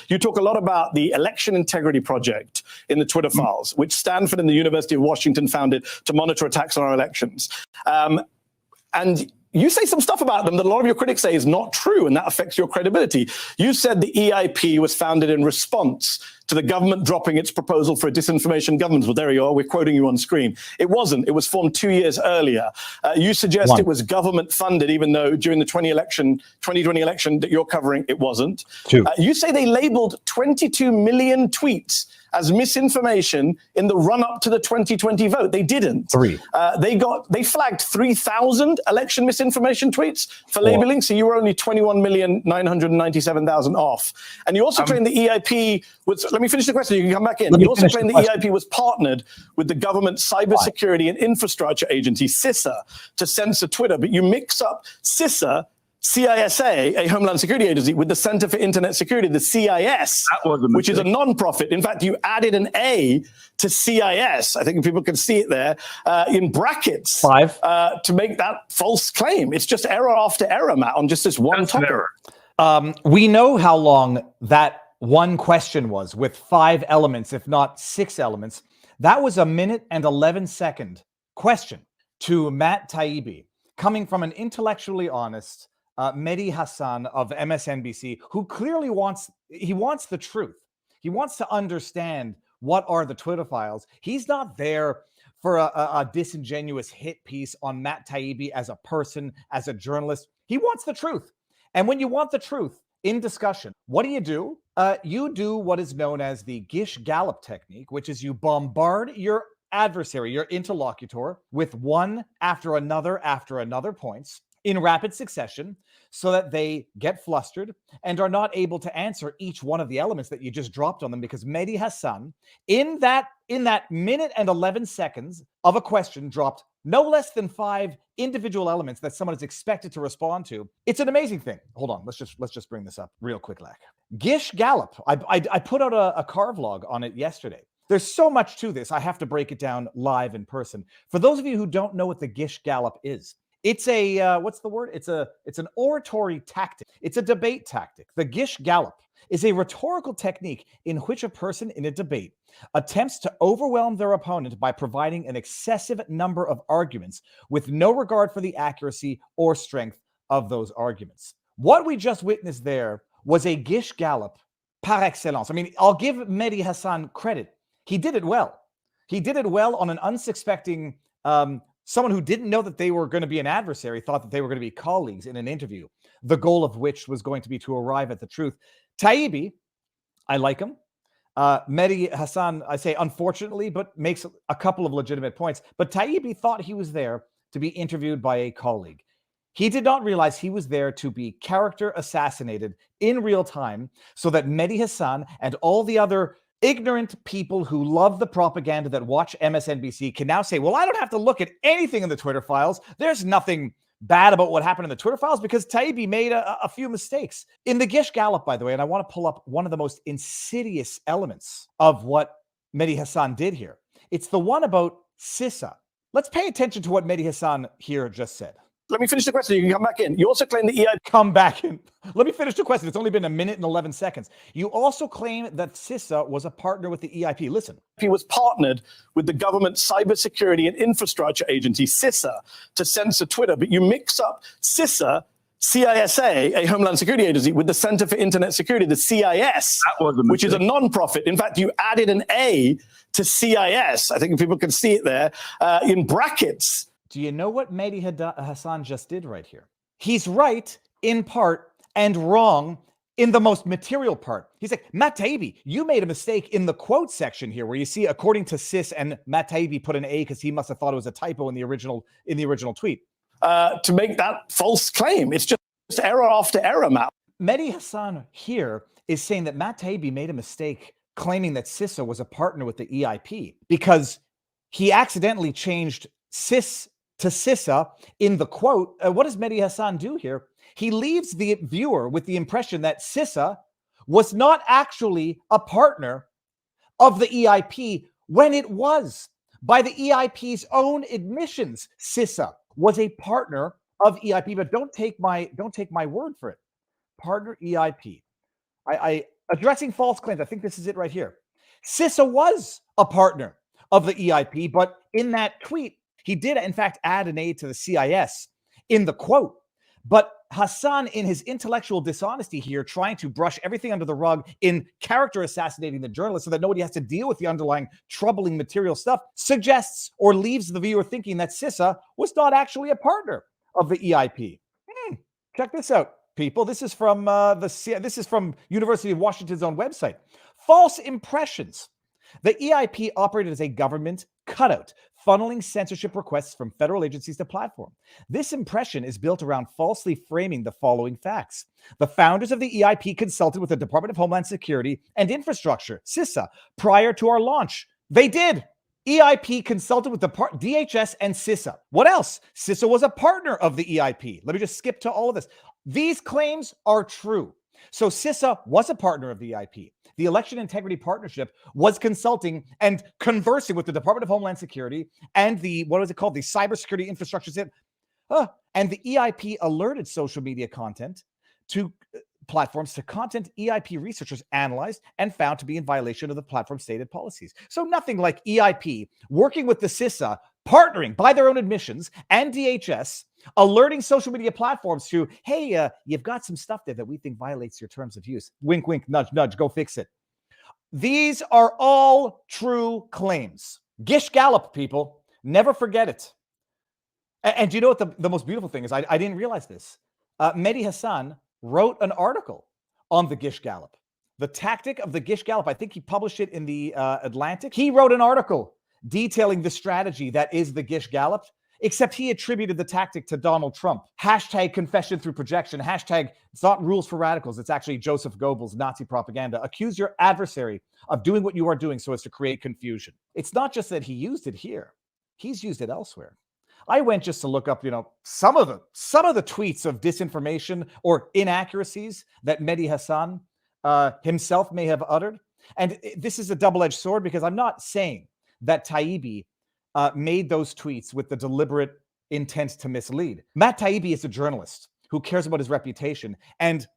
You talk a lot about the Election Integrity Project in the Twitter files, which Stanford and the University of Washington founded to monitor attacks on our elections. And you say some stuff about them that a lot of your critics say is not true, and that affects your credibility. You said the EIP was founded in response to the government dropping its proposal for a disinformation government. Well, there you are. We're quoting you on screen. It wasn't. It was formed 2 years earlier. You suggest it was government funded, even though during the 2020 election that you're covering, it wasn't. You say they labeled 22 million tweets as misinformation in the run-up to the 2020 vote. They didn't. They flagged 3,000 election misinformation tweets for labeling, so you were only 21,997,000 off. And you also claim the EIP was, let me finish the question, you can come back in. You also claim the EIP was partnered with the government cybersecurity and infrastructure agency, CISA, to censor Twitter, but you mix up CISA, CISA, a Homeland Security agency, with the Center for Internet Security, the CIS, which is a non-profit. In fact, you added an A to CIS. I think people can see it there in brackets to make that false claim. It's just error after error, Matt, on just this one topic. We know how long that one question was with 5 elements, if not 6 elements. That was a 1:11 question to Matt Taibbi, coming from an intellectually honest Mehdi Hasan of MSNBC, who clearly wants the truth. He wants to understand what are the Twitter files. He's not there for a disingenuous hit piece on Matt Taibbi as a person, as a journalist. He wants the truth. And when you want the truth in discussion, what do? You do what is known as the Gish Gallop technique, which is you bombard your adversary, your interlocutor, with one after another points in rapid succession, so that they get flustered and are not able to answer each one of the elements that you just dropped on them, because Mehdi Hasan, in that 1:11 of a question, dropped no less than 5 individual elements that someone is expected to respond to. It's an amazing thing. Hold on, let's just bring this up real quick, Lack. Gish Gallop, I put out a carvlog on it yesterday. There's so much to this, I have to break it down live in person. For those of you who don't know what the Gish Gallop is, it's a, what's the word? It's an oratory tactic. It's a debate tactic. The Gish Gallop is a rhetorical technique in which a person in a debate attempts to overwhelm their opponent by providing an excessive number of arguments with no regard for the accuracy or strength of those arguments. What we just witnessed there was a Gish Gallop par excellence. I mean, I'll give Mehdi Hasan credit. He did it well. He did it well on an unsuspecting someone who didn't know that they were going to be an adversary, thought that they were going to be colleagues in an interview, the goal of which was going to be to arrive at the truth. Taibbi, I like him. Mehdi Hasan, I say unfortunately, but makes a couple of legitimate points. But Taibbi thought he was there to be interviewed by a colleague. He did not realize he was there to be character assassinated in real time, so that Mehdi Hasan and all the other ignorant people who love the propaganda that watch MSNBC can now say, well, I don't have to look at anything in the Twitter files. There's nothing bad about what happened in the Twitter files because Taibbi made a few mistakes. In the Gish Gallop, by the way, and I want to pull up one of the most insidious elements of what Mehdi Hasan did here. It's the one about CISA. Let's pay attention to what Mehdi Hasan here just said. Let me finish the question. You can come back in. You also claim the EIP... Come back in. Let me finish the question. It's only been 1:11. You also claim that CISA was a partner with the EIP. Listen. He was partnered with the government cybersecurity and infrastructure agency, CISA, to censor Twitter. But you mix up CISA, CISA, a Homeland Security agency, with the Center for Internet Security, the CIS, which is a non-profit. In fact, you added an A to CIS. I think people can see it there in brackets. Do you know what Mehdi Hasan just did right here? He's right in part and wrong in the most material part. He's like, Matt Taibbi, you made a mistake in the quote section here, where you see, according to CIS, and Matt Taibbi put an A because he must have thought it was a typo in the original tweet. To make that false claim. It's just error after error, Matt. Mehdi Hasan here is saying that Matt Taibbi made a mistake claiming that CISA was a partner with the EIP because he accidentally changed CIS to CISA in the quote. What does Mehdi Hasan do here? He leaves the viewer with the impression that CISA was not actually a partner of the EIP when it was. By the EIP's own admissions, CISA was a partner of EIP, but don't take my word for it. Partner EIP. Addressing false claims. I think this is it right here. CISA was a partner of the EIP, but in that tweet, he did, in fact, add an aid to the CIS in the quote. But Hasan, in his intellectual dishonesty here, trying to brush everything under the rug in character assassinating the journalist so that nobody has to deal with the underlying troubling material stuff, suggests or leaves the viewer thinking that CISA was not actually a partner of the EIP. Check this out, people. This is from this is from University of Washington's own website. False impressions. The EIP operated as a government cutout, funneling censorship requests from federal agencies to platform. This impression is built around falsely framing the following facts. The founders of the EIP consulted with the Department of Homeland Security and Infrastructure, CISA, prior to our launch. They did. EIP consulted with the DHS and CISA. What else? CISA was a partner of the EIP. Let me just skip to all of this. These claims are true. So CISA was a partner of the EIP. The Election Integrity Partnership was consulting and conversing with the Department of Homeland Security and the, what was it called? The Cybersecurity Infrastructure. And the EIP alerted social media content to platforms to content EIP researchers analyzed and found to be in violation of the platform's stated policies. So nothing like EIP working with the CISA, partnering by their own admissions, and DHS, alerting social media platforms to, hey, you've got some stuff there that we think violates your terms of use. Wink, wink, nudge, nudge, go fix it. These are all true claims. Gish Gallop, people, never forget it. And do you know what the most beautiful thing is? I didn't realize this. Mehdi Hasan wrote an article on the Gish Gallop. The tactic of the Gish Gallop, I think he published it in the Atlantic. He wrote an article detailing the strategy that is the Gish Gallop, except he attributed the tactic to Donald Trump. Hashtag confession through projection. Hashtag it's not rules for radicals. It's actually Joseph Goebbels' Nazi propaganda. Accuse your adversary of doing what you are doing so as to create confusion. It's not just that he used it here. He's used it elsewhere. I went just to look up, some of the tweets of disinformation or inaccuracies that Mehdi Hasan himself may have uttered. And this is a double-edged sword because I'm not saying that Taibbi made those tweets with the deliberate intent to mislead. Matt Taibbi is a journalist who cares about his reputation. And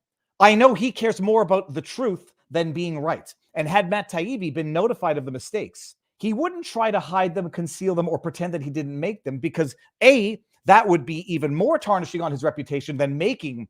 I know he cares more about the truth than being right. And had Matt Taibbi been notified of the mistakes, he wouldn't try to hide them, conceal them, or pretend that he didn't make them because A, that would be even more tarnishing on his reputation than making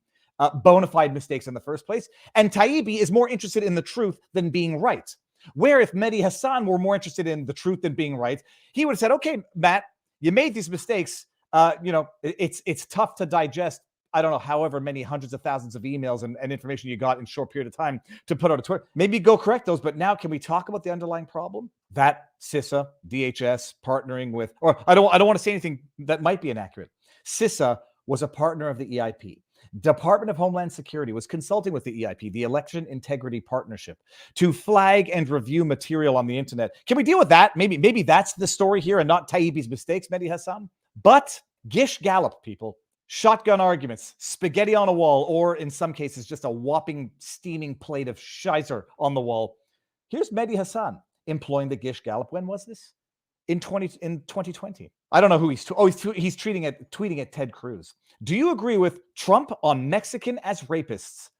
bona fide mistakes in the first place. And Taibbi is more interested in the truth than being right. Where if Mehdi Hasan were more interested in the truth than being right, he would have said, okay, Matt, you made these mistakes. It's tough to digest. I don't know, however many hundreds of thousands of emails and information you got in a short period of time to put out a Twitter. Maybe go correct those, but now can we talk about the underlying problem? That CISA, DHS partnering with, or I don't want to say anything that might be inaccurate. CISA was a partner of the EIP. Department of Homeland Security was consulting with the EIP, the Election Integrity Partnership, to flag and review material on the internet. Can we deal with that? Maybe that's the story here and not Taibbi's mistakes, Mehdi Hasan. But Gish Gallop, people, shotgun arguments, spaghetti on a wall, or in some cases, just a whopping steaming plate of shizer on the wall. Here's Mehdi Hasan employing the Gish Gallop. When was this? In 2020. I don't know who he's tweeting at Ted Cruz. Do you agree with Trump on Mexican as rapists?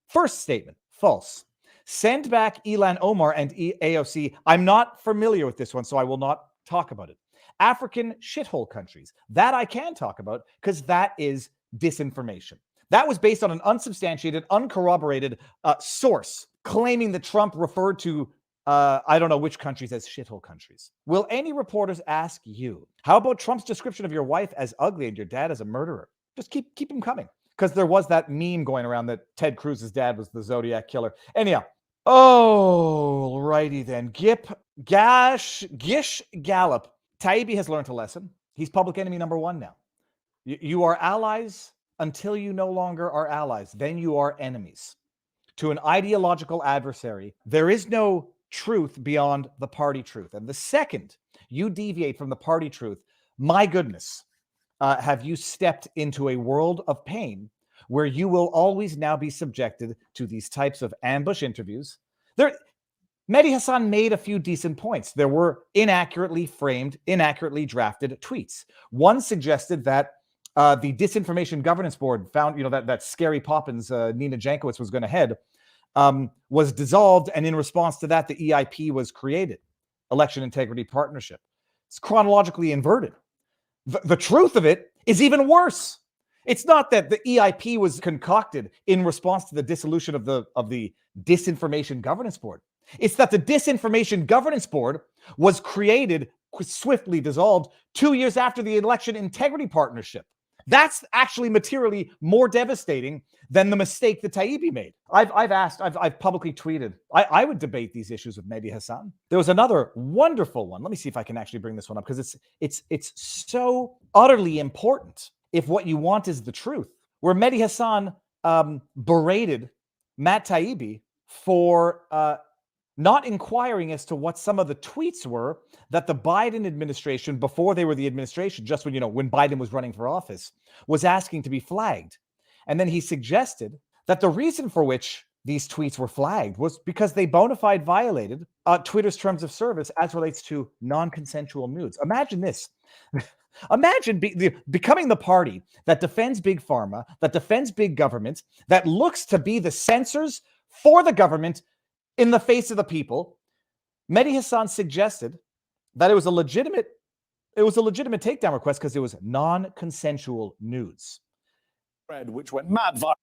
First statement, false. Send back Ilhan Omar and AOC. I'm not familiar with this one, so I will not talk about it. African shithole countries. That I can talk about because that is disinformation. That was based on an unsubstantiated, uncorroborated source claiming that Trump referred to I don't know which countries as shithole countries. Will any reporters ask you, how about Trump's description of your wife as ugly and your dad as a murderer? Just keep them coming. Because there was that meme going around that Ted Cruz's dad was the Zodiac killer. Anyhow, oh, righty then. Gish Gallop. Taibbi has learned a lesson. He's public enemy number one now. You are allies until you no longer are allies. Then you are enemies. To an ideological adversary, there is no truth beyond the party truth. And the second you deviate from the party truth, my goodness, have you stepped into a world of pain where you will always now be subjected to these types of ambush interviews. Mehdi Hasan made a few decent points. There were inaccurately framed, inaccurately drafted tweets. One suggested that the Disinformation Governance Board found, that Scary Poppins, Nina Jankowicz was going to head, was dissolved, and in response to that, the EIP was created, Election Integrity Partnership. It's chronologically inverted. The truth of it is even worse. It's not that the EIP was concocted in response to the dissolution of the Disinformation Governance Board. It's that the Disinformation Governance Board was created, swiftly dissolved 2 years after the Election Integrity Partnership. That's actually materially more devastating than the mistake that Taibbi made. I've publicly tweeted, I would debate these issues with Mehdi Hasan. There was another wonderful one. Let me see if I can actually bring this one up, because it's so utterly important if what you want is the truth, where Mehdi Hasan berated Matt Taibbi for not inquiring as to what some of the tweets were that the Biden administration, before they were the administration, just when Biden was running for office, was asking to be flagged. And then he suggested that the reason for which these tweets were flagged was because they bona fide violated Twitter's terms of service as relates to non-consensual nudes. Imagine this. Imagine becoming the party that defends big pharma, that defends big government, that looks to be the censors for the government in the face of the people. Mehdi Hasan suggested that it was a legitimate takedown request because it was non-consensual nudes. Which went mad viral.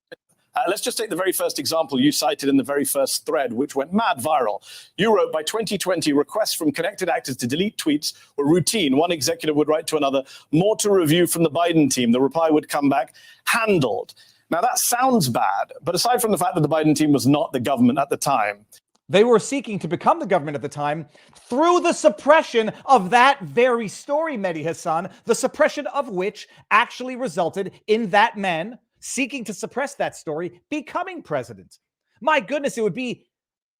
Let's just take the very first example you cited in the very first thread, which went mad viral. You wrote, by 2020, requests from connected actors to delete tweets were routine. One executive would write to another, more to review from the Biden team. The reply would come back, handled. Now, that sounds bad, but aside from the fact that the Biden team was not the government at the time, they were seeking to become the government at the time through the suppression of that very story, Mehdi Hasan, the suppression of which actually resulted in that man seeking to suppress that story becoming president. My goodness, it would be,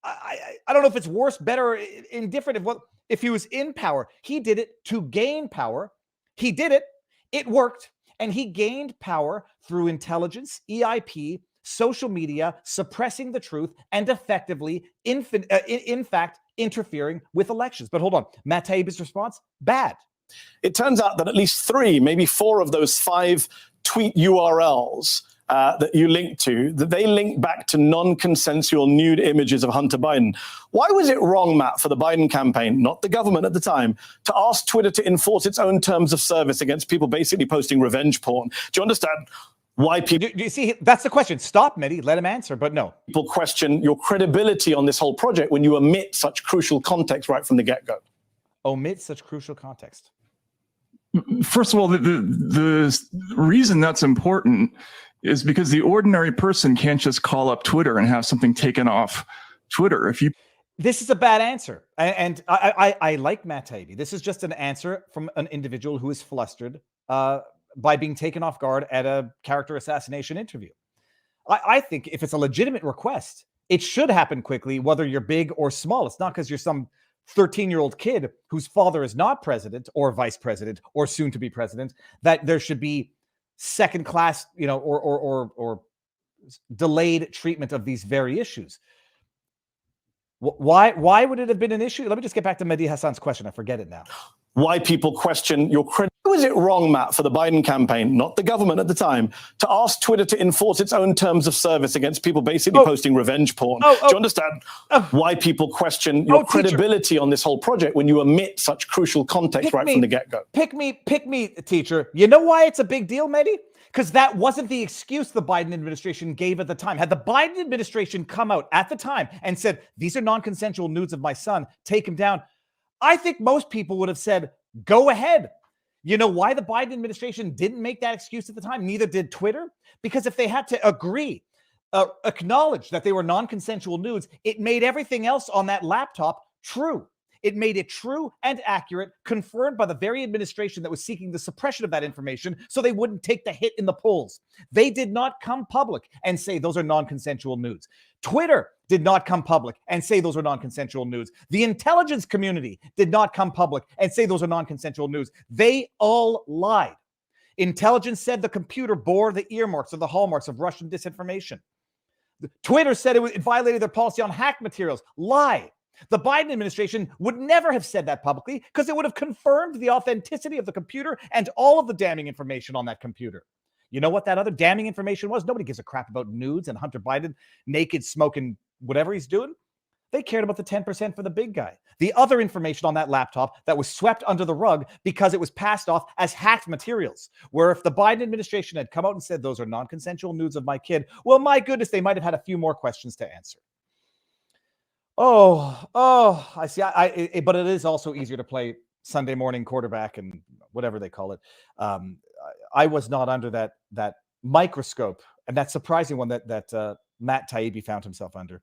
I don't know if it's worse, better, indifferent if he was in power. He did it to gain power. He did it. It worked. And he gained power through intelligence, EIP, social media, suppressing the truth, and effectively, in fact, interfering with elections. But hold on, Matt Taibbi's response? Bad. It turns out that at least 3, maybe 4 of those 5 tweet URLs that you linked to, that they link back to non-consensual nude images of Hunter Biden. Why was it wrong, Matt, for the Biden campaign, not the government at the time, to ask Twitter to enforce its own terms of service against people basically posting revenge porn? Do you understand why people... Do you see, that's the question. Stop, Mehdi, let him answer, but no. People question your credibility on this whole project when you omit such crucial context right from the get-go. Omit such crucial context. First of all, the reason that's important is because the ordinary person can't just call up Twitter and have something taken off Twitter. This is a bad answer. And I like Matt Taibbi. This is just an answer from an individual who is flustered by being taken off guard at a character assassination interview. I think if it's a legitimate request, it should happen quickly, whether you're big or small. It's not because you're some 13-year-old kid whose father is not president or vice president or soon to be president, that there should be second class, or delayed treatment of these very issues. Why would it have been an issue? Let me just get back to Mehdi Hasan's question. I forget it now. Why people question your credibility. Was it wrong, Matt, for the Biden campaign, not the government at the time, to ask Twitter to enforce its own terms of service against people basically posting revenge porn? Do you understand why people question your credibility on this whole project when you omit such crucial context right from the get-go? Pick me, teacher. You know why it's a big deal, Mehdi? Because that wasn't the excuse the Biden administration gave at the time. Had the Biden administration come out at the time and said, these are non-consensual nudes of my son, take him down, I think most people would have said, go ahead. You know why the Biden administration didn't make that excuse at the time? Neither did Twitter. Because if they had to agree, acknowledge that they were non-consensual nudes, it made everything else on that laptop true. It made it true and accurate, confirmed by the very administration that was seeking the suppression of that information so they wouldn't take the hit in the polls. They did not come public and say those are non-consensual nudes. Twitter did not come public and say those are non-consensual nudes. The intelligence community did not come public and say those are non-consensual nudes. They all lied. Intelligence said the computer bore the earmarks or the hallmarks of Russian disinformation. Twitter said it violated their policy on hacked materials. Lie. The Biden administration would never have said that publicly because it would have confirmed the authenticity of the computer and all of the damning information on that computer. You know what that other damning information was? Nobody gives a crap about nudes and Hunter Biden naked smoking whatever he's doing, they cared about the 10% for the big guy. The other information on that laptop that was swept under the rug because it was passed off as hacked materials, where if the Biden administration had come out and said those are non-consensual nudes of my kid, well, my goodness, they might have had a few more questions to answer. I see. But it is also easier to play Sunday morning quarterback and whatever they call it. I was not under that microscope and that surprising one that Matt Taibbi found himself under.